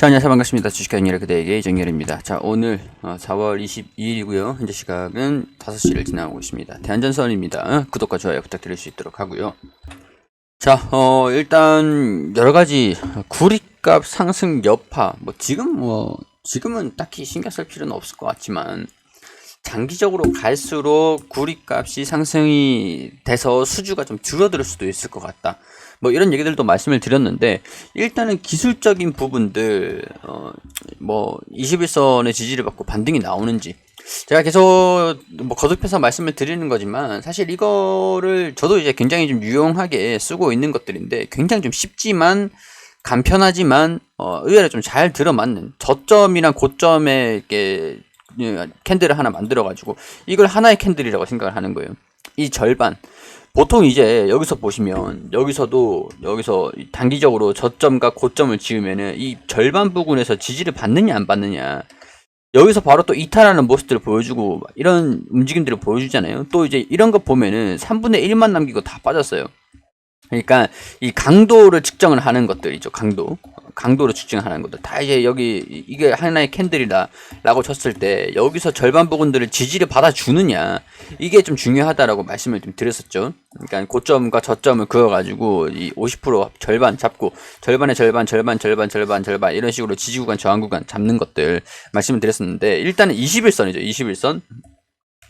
자, 안녕하세요. 반갑습니다. 주식하는 그대에게 이정열입니다. 자, 오늘 4월 22일이고요. 현재 시각은 5시를 지나고 있습니다. 대한전선입니다. 구독과 좋아요 부탁드릴 수 있도록 하고요. 자, 일단 여러가지 구리값 상승 여파, 지금은 딱히 신경 쓸 필요는 없을 것 같지만 장기적으로 갈수록 구리값이 상승이 돼서 수주가 좀 줄어들 수도 있을 것 같다. 뭐 이런 얘기들도 말씀을 드렸는데, 일단은 기술적인 부분들 21선의 지지를 받고 반등이 나오는지 제가 계속 거듭해서 말씀을 드리는 거지만, 사실 이거를 저도 이제 굉장히 좀 유용하게 쓰고 있는 것들인데, 굉장히 좀 쉽지만 간편하지만 의외로 좀 잘 들어맞는 저점이랑 고점에 이렇게 캔들을 하나 만들어 가지고 이걸 하나의 캔들이라고 생각을 하는 거예요. 이 절반, 보통 이제 여기서 보시면 여기서 단기적으로 저점과 고점을 지으면은 이 절반 부분에서 지지를 받느냐 안 받느냐, 여기서 바로 또 이탈하는 모습들을 보여주고 이런 움직임들을 보여주잖아요. 또 이제 이런 거 보면은 3분의 1만 남기고 다 빠졌어요. 그러니까 이 강도를 측정을 하는 것들이죠. 강도를 측정하는 것들 다 이제 여기 이게 하나의 캔들이다 라고 쳤을 때 여기서 절반 부분들을 지지를 받아주느냐, 이게 좀 중요하다라고 말씀을 좀 드렸었죠. 그러니까 고점과 저점을 그어가지고 이 50% 절반 잡고 절반의 절반 이런 식으로 지지 구간 저항 구간 잡는 것들 말씀을 드렸었는데, 일단은 21선이죠.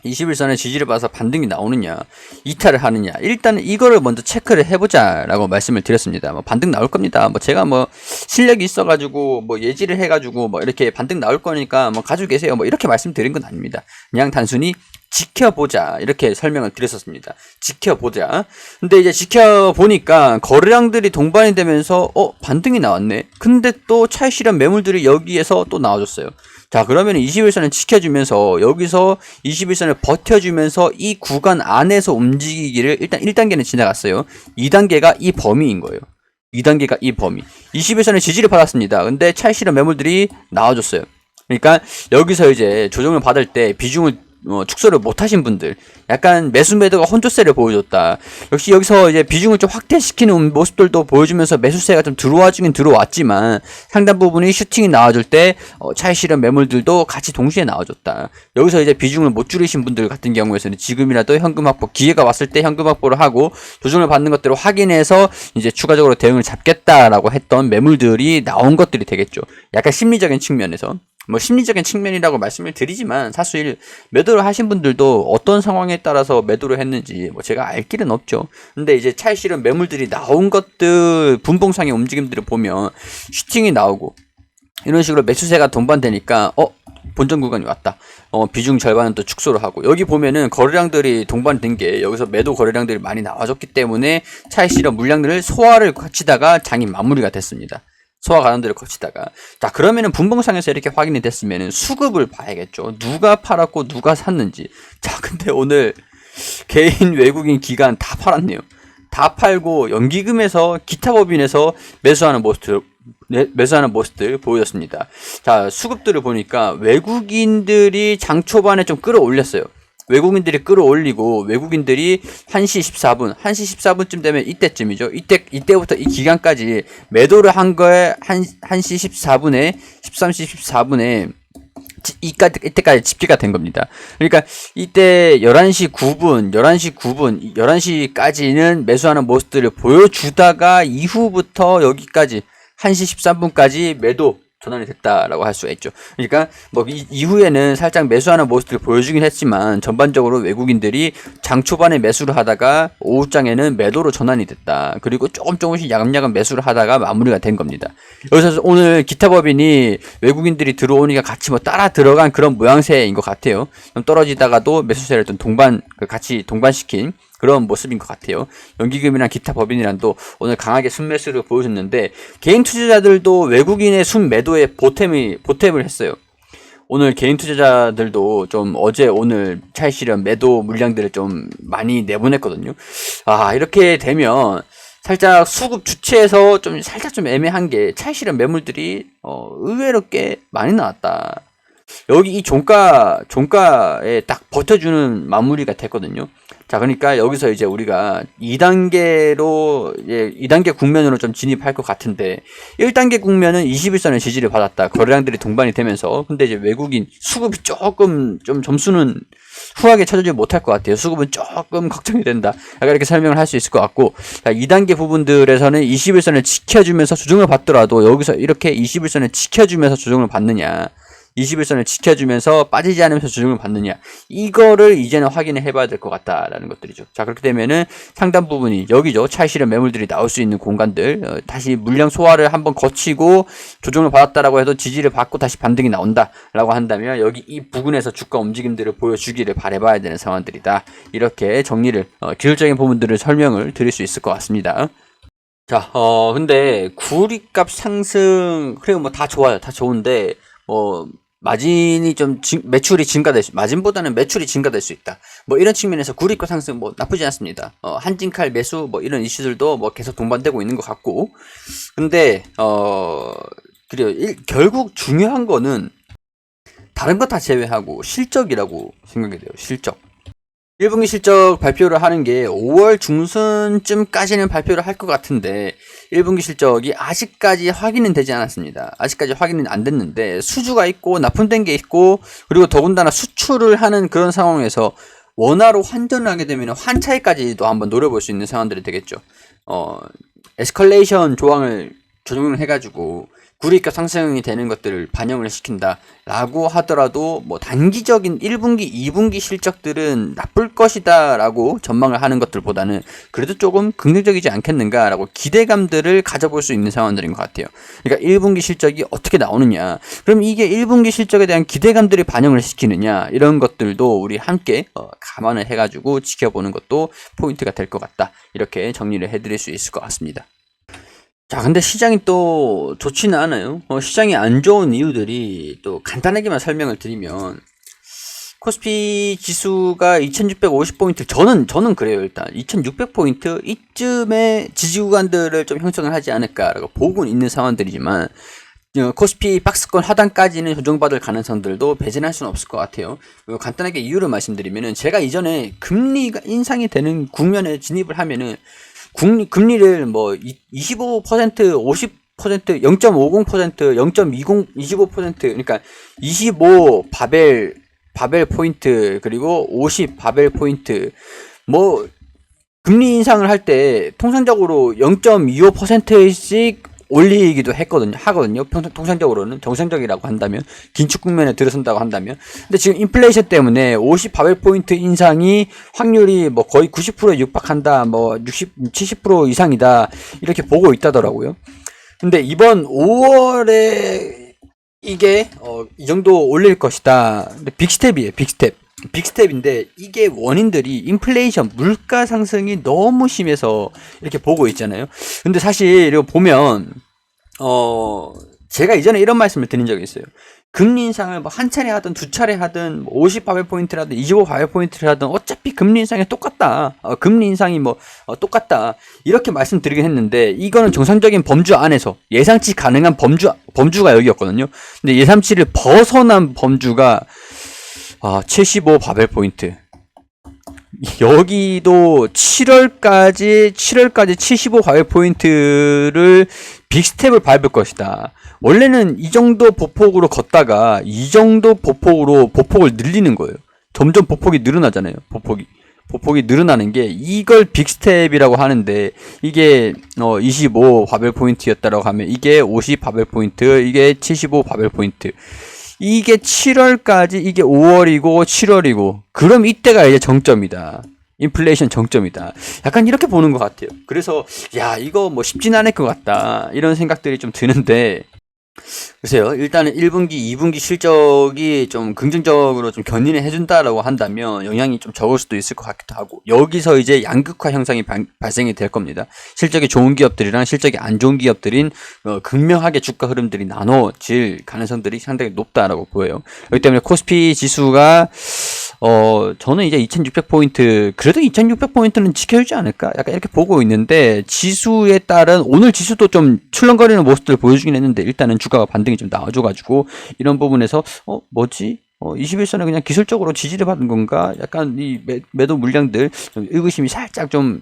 21선의 지지를 봐서 반등이 나오느냐 이탈을 하느냐, 일단 이거를 먼저 체크를 해보자 라고 말씀을 드렸습니다. 반등 나올 겁니다. 제가 실력이 있어가지고 예지를 해가지고 이렇게 반등 나올 거니까 가지고 계세요 이렇게 말씀드린 건 아닙니다. 그냥 단순히 지켜보자 이렇게 설명을 드렸었습니다. 지켜보자. 근데 이제 지켜보니까 거래량들이 동반이 되면서 반등이 나왔네. 근데 또 차익 실현 매물들이 여기에서 또 나와줬어요. 자, 그러면 21선을 지켜주면서 여기서 21선을 버텨주면서 이 구간 안에서 움직이기를 일단 1단계는 지나갔어요. 2단계가 이 범위인 거예요. 2단계가 이 범위. 21선의 지지를 받았습니다. 근데 차익 실현 매물들이 나와줬어요. 그러니까 여기서 이제 조정을 받을 때 비중을 축소를 못하신 분들, 약간 매수 매도가 혼조세를 보여줬다. 역시 여기서 이제 비중을 좀 확대시키는 모습들도 보여주면서 매수세가 좀 들어와주긴 들어왔지만 상당 부분이 슈팅이 나와줄 때 차익 실현 매물들도 같이 동시에 나와줬다. 여기서 이제 비중을 못 줄이신 분들 같은 경우에서는 지금이라도 현금 확보, 기회가 왔을 때 현금 확보를 하고 조정을 받는 것들을 확인해서 이제 추가적으로 대응을 잡겠다라고 했던 매물들이 나온 것들이 되겠죠. 약간 심리적인 측면에서. 심리적인 측면이라고 말씀을 드리지만, 사실 매도를 하신 분들도 어떤 상황에 따라서 매도를 했는지 제가 알 길은 없죠. 근데 이제 차익 실현 매물들이 나온 것들, 분봉상의 움직임들을 보면 슈팅이 나오고 이런 식으로 매수세가 동반되니까 본전 구간이 왔다. 비중 절반은 또 축소를 하고, 여기 보면은 거래량들이 동반된 게 여기서 매도 거래량들이 많이 나와줬기 때문에 차익 실현 물량들을 소화를 거치다가 장이 마무리가 됐습니다. 소화 과정들을 거치다가, 자, 그러면은 분봉상에서 이렇게 확인이 됐으면은 수급을 봐야겠죠. 누가 팔았고 누가 샀는지. 자, 근데 오늘 개인 외국인 기관 다 팔았네요. 다 팔고 연기금에서 기타 법인에서 매수하는 모습들 보여졌습니다. 자, 수급들을 보니까 외국인들이 장 초반에 좀 끌어올렸어요. 외국인들이 끌어올리고, 외국인들이 1시 14분쯤 되면 이때쯤이죠. 이때부터 이 기간까지 매도를 한 거에 1시 14분에 13시 14분에 이때까지 집계가 된 겁니다. 그러니까 이때 11시 11시까지는 매수하는 모습들을 보여주다가 이후부터 여기까지 1시 13분까지 매도 전환이 됐다라고 할 수가 있죠. 그러니까 이후에는 살짝 매수하는 모습들을 보여주긴 했지만, 전반적으로 외국인들이 장 초반에 매수를 하다가 오후장에는 매도로 전환이 됐다. 그리고 조금씩 야금야금 매수를 하다가 마무리가 된 겁니다. 여기서 오늘 기타 법인이 외국인들이 들어오니까 같이 따라 들어간 그런 모양새인 것 같아요. 좀 떨어지다가도 매수세를 좀 같이 동반시킨 그런 모습인 것 같아요. 연기금이랑 기타 법인이랑도 오늘 강하게 순매수를 보여줬는데, 개인 투자자들도 외국인의 순매도에 보탬을 했어요. 오늘 개인 투자자들도 좀 어제 오늘 차익 실현 매도 물량들을 좀 많이 내보냈거든요. 이렇게 되면 살짝 수급 주체에서 살짝 애매한 게, 차익 실현 매물들이 의외로 꽤 많이 나왔다. 여기 이 종가에 딱 버텨주는 마무리가 됐거든요. 자, 그러니까 여기서 이제 우리가 2단계로, 2단계 국면으로 좀 진입할 것 같은데, 1단계 국면은 21선의 지지를 받았다. 거래량들이 동반이 되면서. 근데 이제 외국인 수급이 조금 좀 점수는 후하게 쳐주지 못할 것 같아요. 수급은 조금 걱정이 된다. 약간 이렇게 설명을 할 수 있을 것 같고, 자, 2단계 부분들에서는 21선을 지켜주면서 조정을 받더라도 여기서 이렇게 21선을 지켜주면서 조정을 받느냐, 21선을 지켜주면서 빠지지 않으면서 조정을 받느냐, 이거를 이제는 확인을 해봐야 될 것 같다라는 것들이죠. 자, 그렇게 되면은 상단 부분이 여기죠. 차익실현 매물들이 나올 수 있는 공간들, 다시 물량 소화를 한번 거치고 조정을 받았다라고 해도 지지를 받고 다시 반등이 나온다라고 한다면 여기 이 부분에서 주가 움직임들을 보여주기를 바라봐야 되는 상황들이다. 이렇게 정리를, 기술적인 부분들을 설명을 드릴 수 있을 것 같습니다. 자, 근데 구리값 상승, 그리고 뭐 다 좋아요. 다 좋은데, 마진이 좀 매출이 증가될 수, 마진보다는 매출이 증가될 수 있다. 뭐 이런 측면에서 구리값 상승 뭐 나쁘지 않습니다. 한진칼 매수 뭐 이런 이슈들도 뭐 계속 동반되고 있는 것 같고. 근데 그래요. 결국 중요한 거는 다른 거 다 제외하고 실적이라고 생각이 돼요. 실적. 1분기 실적 발표를 하는 게 5월 중순쯤까지는 발표를 할 것 같은데 1분기 실적이 아직까지 확인은 되지 않았습니다. 아직까지 확인은 안 됐는데 수주가 있고 납품된 게 있고 그리고 더군다나 수출을 하는 그런 상황에서 원화로 환전을 하게 되면 환차익까지도 한번 노려볼 수 있는 상황들이 되겠죠. 에스컬레이션 조항을 조정을 해가지고 구리값 상승이 되는 것들을 반영을 시킨다라고 하더라도 뭐 단기적인 1분기, 2분기 실적들은 나쁠 것이다라고 전망을 하는 것들보다는 그래도 조금 긍정적이지 않겠는가라고 기대감들을 가져볼 수 있는 상황들인 것 같아요. 그러니까 1분기 실적이 어떻게 나오느냐, 그럼 이게 1분기 실적에 대한 기대감들이 반영을 시키느냐, 이런 것들도 우리 함께 감안을 해가지고 지켜보는 것도 포인트가 될 것 같다. 이렇게 정리를 해드릴 수 있을 것 같습니다. 자, 근데 시장이 또 좋지는 않아요. 시장이 안 좋은 이유들이 또 간단하게만 설명을 드리면, 코스피 지수가 2650포인트, 저는 그래요. 일단 2600포인트 이쯤에 지지 구간들을 좀 형성을 하지 않을까라고 보고는 있는 상황들이지만, 코스피 박스권 하단까지는 조정받을 가능성들도 배제할 수는 없을 것 같아요. 간단하게 이유를 말씀드리면은, 제가 이전에 금리가 인상이 되는 국면에 진입을 하면은 금리를 뭐 25%, 50%, 0.50%, 0.20, 25%, 그러니까 25 바벨 포인트, 그리고 50 바벨 포인트, 뭐 금리 인상을 할 때 통상적으로 0.25%씩 올리기도 하거든요. 통상적으로는, 정상적이라고 한다면, 긴축 국면에 들어선다고 한다면. 근데 지금 인플레이션 때문에 50 바벨 포인트 인상이 확률이 뭐 거의 90%에 육박한다, 뭐 60, 70% 이상이다, 이렇게 보고 있다더라고요. 근데 이번 5월에 이게, 이 정도 올릴 것이다. 근데 빅스텝이에요, 빅스텝. 빅스텝인데 이게 원인들이 인플레이션, 물가 상승이 너무 심해서 이렇게 보고 있잖아요. 근데 사실 이거 보면 제가 이전에 이런 말씀을 드린 적이 있어요. 금리 인상을 뭐 한 차례 하든 두 차례 하든 50 바벨 포인트를 하든 25 바벨 포인트를 하든 어차피 금리 인상이 똑같다. 금리 인상이 뭐 똑같다. 이렇게 말씀드리긴 했는데 이거는 정상적인 범주 안에서 예상치 가능한 범주가 여기였거든요. 근데 예상치를 벗어난 범주가 75 바벨 포인트. 여기도 7월까지 75 바벨 포인트를 빅스텝을 밟을 것이다. 원래는 이 정도 보폭으로 걷다가 이 정도 보폭을 늘리는 거예요. 점점 보폭이 늘어나잖아요. 보폭이 늘어나는 게 이걸 빅스텝이라고 하는데, 이게 25 바벨 포인트였다라고 하면 이게 50 바벨 포인트, 이게 75 바벨 포인트. 이게 7월까지, 이게 5월이고 7월이고, 그럼 이때가 이제 정점이다. 인플레이션 정점이다. 약간 이렇게 보는 것 같아요. 그래서 야, 이거 뭐 쉽진 않을 것 같다, 이런 생각들이 좀 드는데, 글쎄요. 일단은 1분기, 2분기 실적이 좀 긍정적으로 좀 견인을 해준다라고 한다면 영향이 좀 적을 수도 있을 것 같기도 하고, 여기서 이제 양극화 현상이 발생이 될 겁니다. 실적이 좋은 기업들이랑 실적이 안 좋은 기업들인 극명하게 주가 흐름들이 나눠질 가능성들이 상당히 높다라고 보여요. 그렇기 때문에 코스피 지수가 저는 이제 2600포인트, 그래도 2600포인트는 지켜주지 않을까? 약간 이렇게 보고 있는데, 지수에 따른, 오늘 지수도 좀 출렁거리는 모습들을 보여주긴 했는데, 일단은 주가가 반등이 좀 나와줘가지고, 이런 부분에서, 뭐지? 21선은 그냥 기술적으로 지지를 받은 건가? 약간 이 매도 물량들 좀 의구심이 살짝 좀,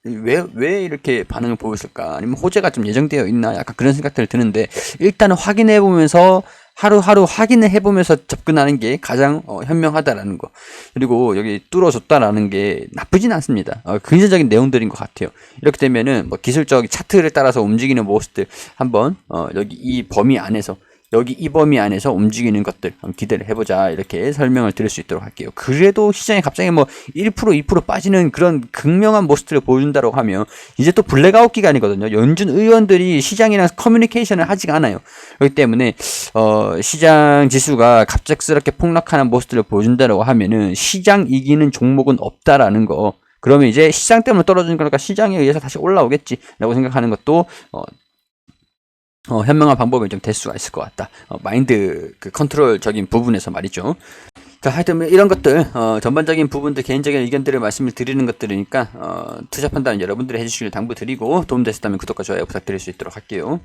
왜 이렇게 반응을 보였을까? 아니면 호재가 좀 예정되어 있나? 약간 그런 생각들이 드는데, 일단은 확인해 보면서 하루하루 확인을 해보면서 접근하는 게 가장 현명하다라는 거. 그리고 여기 뚫어줬다라는 게 나쁘진 않습니다. 긍정적인 내용들인 것 같아요. 이렇게 되면은 뭐 기술적 차트를 따라서 움직이는 모습들 한번 여기 이 범위 안에서 여기 이 범위 안에서 움직이는 것들 한번 기대를 해보자, 이렇게 설명을 드릴 수 있도록 할게요. 그래도 시장이 갑자기 뭐 1% 2% 빠지는 그런 극명한 모습들을 보여준다고 하면 이제 또 블랙아웃 기간이거든요. 연준 의원들이 시장이랑 커뮤니케이션을 하지가 않아요. 그렇기 때문에 시장 지수가 갑작스럽게 폭락하는 모습들을 보여준다고 하면은 시장 이기는 종목은 없다라는 거. 그러면 이제 시장 때문에 떨어지는 거니까 시장에 의해서 다시 올라오겠지라고 생각하는 것도 현명한 방법이 좀 될 수가 있을 것 같다. 마인드 그 컨트롤적인 부분에서 말이죠. 자, 하여튼 이런 것들 전반적인 부분들 개인적인 의견들을 말씀을 드리는 것들이니까 투자 판단은 여러분들이 해주시길 당부드리고, 도움되셨다면 구독과 좋아요 부탁드릴 수 있도록 할게요.